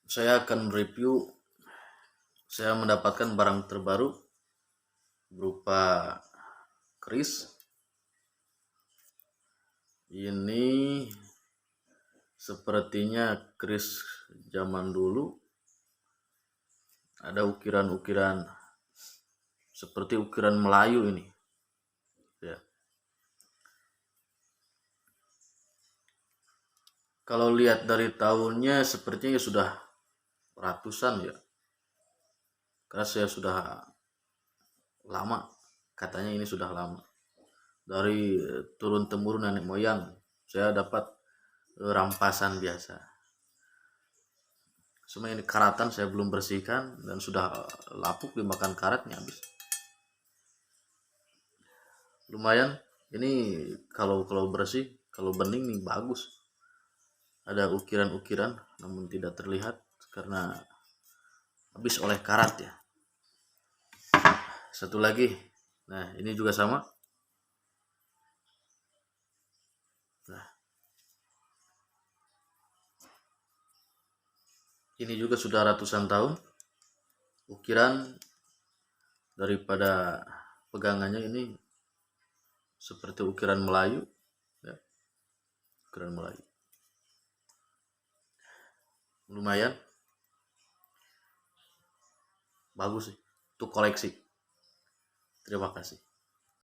Saya akan review. Saya mendapatkan barang terbaru berupa keris. Ini sepertinya keris zaman dulu. Ada ukiran-ukiran seperti ukiran Melayu ini. Ya. Kalau lihat dari tahunnya sepertinya sudah ratusan ya. Karena saya sudah lama, katanya ini sudah lama. Dari turun temurun nenek moyang, saya dapat rampasan biasa. Cuma ini karatan saya belum bersihkan dan sudah lapuk dimakan karatnya habis. Lumayan, ini kalau bersih, kalau bening nih bagus. Ada ukiran-ukiran namun tidak terlihat karena habis oleh karat ya. Satu lagi, nah ini juga sama. Nah, ini juga sudah ratusan tahun. Ukiran daripada pegangannya ini seperti ukiran Melayu ya. Ukiran Melayu lumayan bagus sih untuk koleksi. Terima kasih.